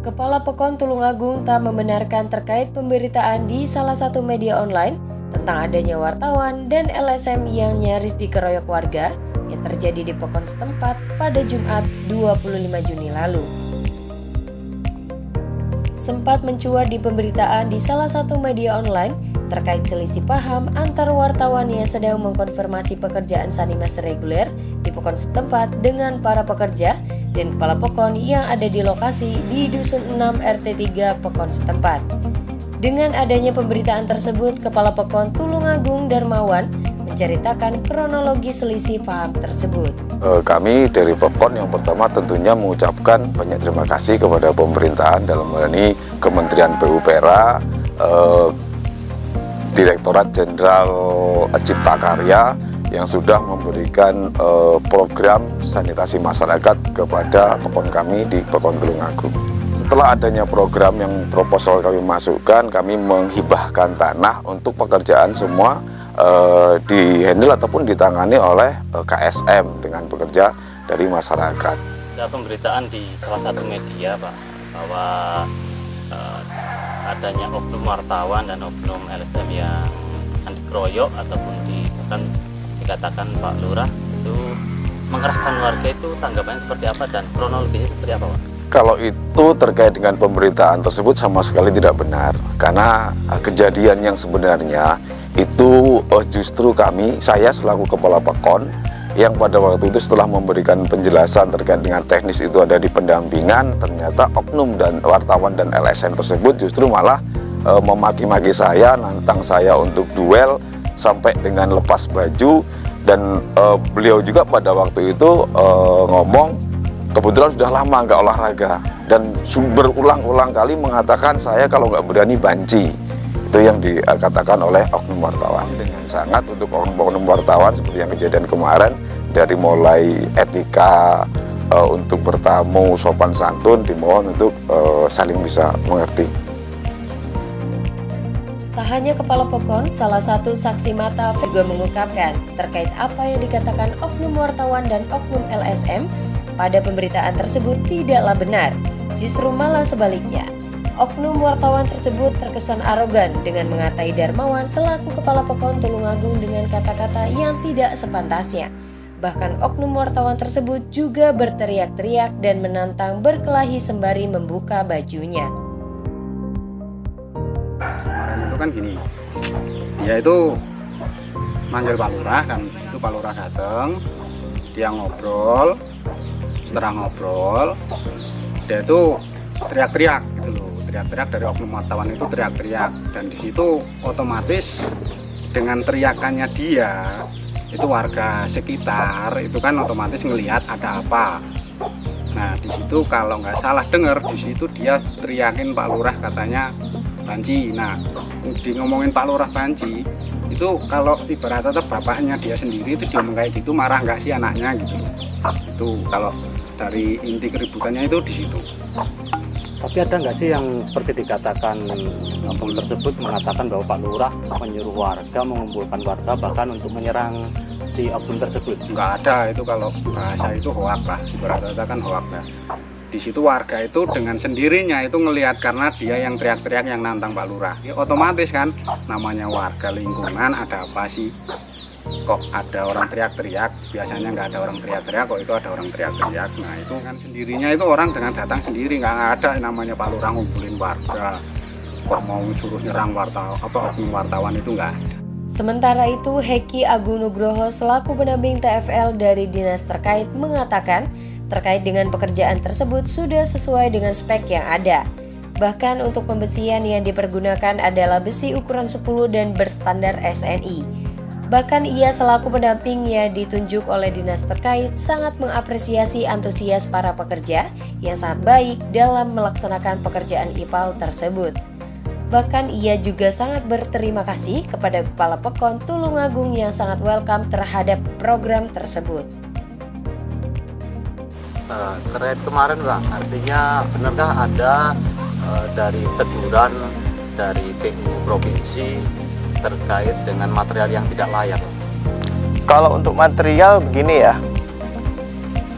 Kepala Pekon Tulungagung tak membenarkan terkait pemberitaan di salah satu media online tentang adanya wartawan dan LSM yang nyaris dikeroyok warga yang terjadi di Pekon setempat pada Jumat 25 Juni lalu. Sempat mencuat di pemberitaan di salah satu media online terkait selisih paham antar wartawan yang sedang mengkonfirmasi pekerjaan Sanimas reguler di Pekon setempat dengan para pekerja dan kepala Pekon yang ada di lokasi di Dusun 6 RT 3 Pekon setempat. Dengan adanya pemberitaan tersebut, Kepala Pekon Tulungagung Darmawan menceritakan kronologi selisih paham tersebut. Kami dari Pekon yang pertama tentunya mengucapkan banyak terima kasih kepada pemerintahan dalam hal ini Kementerian PUPR, Direktorat Jenderal Cipta Karya yang sudah memberikan program sanitasi masyarakat kepada Pekon kami di Pekon Tulungagung. Setelah adanya program yang proposal kami masukkan, kami menghibahkan tanah untuk pekerjaan semua dihandle ataupun ditangani oleh KSM dengan bekerja dari masyarakat. Ada pemberitaan di salah satu media, Pak, bahwa adanya oknum wartawan dan oknum LSM yang dikeroyok ataupun bahkan dikatakan Pak Lurah itu mengerahkan warga, itu tanggapannya seperti apa dan kronologinya seperti apa, Pak? Kalau itu terkait dengan pemberitaan tersebut sama sekali tidak benar, karena kejadian yang sebenarnya itu justru saya selaku Kepala Pekon yang pada waktu itu setelah memberikan penjelasan terkait dengan teknis itu ada di pendampingan, ternyata oknum dan wartawan dan LSM tersebut justru malah memaki-maki saya, nantang saya untuk duel sampai dengan lepas baju, dan beliau juga pada waktu itu ngomong kebetulan sudah lama nggak olahraga dan berulang-ulang kali mengatakan saya kalau nggak berani banci. Itu yang dikatakan oleh oknum wartawan dengan sangat untuk oknum wartawan seperti yang kejadian kemarin, dari mulai etika untuk bertamu, sopan santun, dimohon untuk saling bisa mengerti. Tak hanya Kepala Pekon, salah satu saksi mata juga mengungkapkan terkait apa yang dikatakan oknum wartawan dan oknum LSM pada pemberitaan tersebut tidaklah benar, justru malah sebaliknya. Oknum wartawan tersebut terkesan arogan dengan mengatai Darmawan selaku Kepala Pekon Tulungagung dengan kata-kata yang tidak sepantasnya. Bahkan oknum wartawan tersebut juga berteriak-teriak dan menantang berkelahi sembari membuka bajunya. Kemarin itu kan gini, dia itu manggil Pak Lurah dan di situ Pak Lurah datang, dia ngobrol. Setelah ngobrol, dia itu teriak-teriak gitu loh, teriak-teriak dari oknum wartawan itu teriak-teriak, dan di situ otomatis dengan teriakannya dia itu warga sekitar itu kan otomatis ngelihat ada apa. Nah di situ kalau nggak salah dengar, di situ dia teriakin Pak Lurah katanya banci. Nah di ngomongin Pak Lurah banci itu kalau ibaratnya bapaknya dia sendiri itu dia kayak gitu, marah nggak sih anaknya gitu. Itu kalau dari inti keributannya itu di situ. Tapi ada nggak sih yang seperti dikatakan oknum tersebut mengatakan bahwa Pak Lurah menyuruh warga, mengumpulkan warga bahkan untuk menyerang si oknum tersebut? Nggak ada, itu kalau bahasa itu hoak lah, ibaratnya kan hoak lah. Di situ warga itu dengan sendirinya itu ngelihat karena dia yang teriak-teriak yang nantang Pak Lurah. Ya otomatis kan namanya warga lingkungan, ada apa sih? Kok ada orang teriak-teriak, biasanya nggak ada orang teriak-teriak, kok itu ada orang teriak-teriak. Nah itu kan sendirinya itu orang dengan datang sendiri, nggak ada namanya Pak Lurah ngumpulin warga, kok mau suruh nyerang oknum wartawan itu nggak ada. Sementara itu, Heki Agung Nugroho selaku pendamping TFL dari dinas terkait mengatakan terkait dengan pekerjaan tersebut sudah sesuai dengan spek yang ada. Bahkan untuk pembesian yang dipergunakan adalah besi ukuran 10 dan berstandar SNI. Bahkan ia selaku pendampingnya ditunjuk oleh dinas terkait sangat mengapresiasi antusias para pekerja yang sangat baik dalam melaksanakan pekerjaan IPAL tersebut. Bahkan ia juga sangat berterima kasih kepada Kepala Pekon Tulungagung yang sangat welcome terhadap program tersebut. Terkait kemarin, Bang, artinya benarkah ada dari teguran dari PU Provinsi terkait dengan material yang tidak layak? Kalau untuk material begini ya,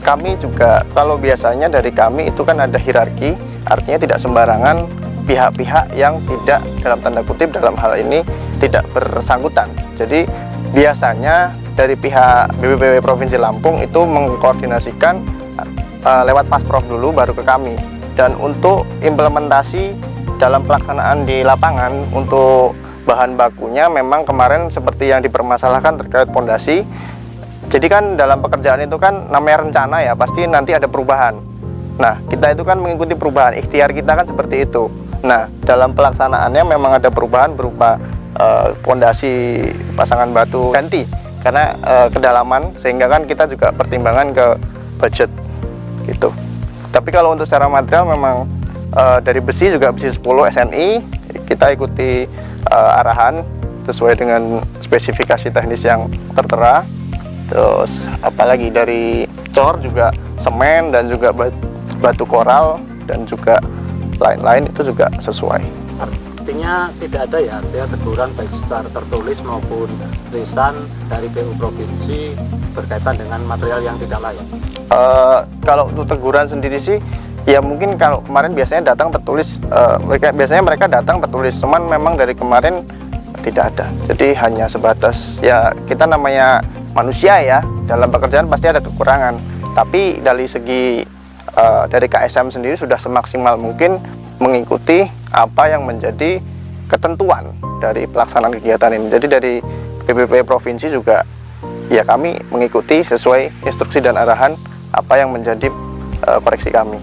kami juga, kalau biasanya dari kami itu kan ada hierarki, artinya tidak sembarangan pihak-pihak yang tidak, dalam tanda kutip dalam hal ini, tidak bersangkutan. Jadi biasanya dari pihak BPPW Provinsi Lampung itu mengkoordinasikan lewat Pasprov dulu baru ke kami. Dan untuk implementasi dalam pelaksanaan di lapangan untuk bahan bakunya memang kemarin seperti yang dipermasalahkan terkait pondasi. Jadi kan dalam pekerjaan itu kan namanya rencana ya, pasti nanti ada perubahan. Nah, kita itu kan mengikuti perubahan, ikhtiar kita kan seperti itu. Nah, dalam pelaksanaannya memang ada perubahan berupa pondasi pasangan batu ganti karena kedalaman, sehingga kan kita juga pertimbangan ke budget gitu. Tapi kalau untuk secara material memang dari besi juga besi 10 SNI, kita ikuti arahan sesuai dengan spesifikasi teknis yang tertera. Terus apalagi dari cor juga semen dan juga batu koral dan juga lain-lain itu juga sesuai. Artinya tidak ada ya, artinya teguran baik secara tertulis maupun tulisan dari PU Provinsi berkaitan dengan material yang tidak layak. Kalau untuk teguran sendiri sih ya mungkin kalau kemarin biasanya datang tertulis, mereka datang tertulis, cuman memang dari kemarin tidak ada. Jadi hanya sebatas ya, kita namanya manusia ya, dalam pekerjaan pasti ada kekurangan. Tapi dari segi dari KSM sendiri sudah semaksimal mungkin mengikuti apa yang menjadi ketentuan dari pelaksanaan kegiatan ini. Jadi dari BPPW Provinsi juga ya kami mengikuti sesuai instruksi dan arahan apa yang menjadi koreksi kami.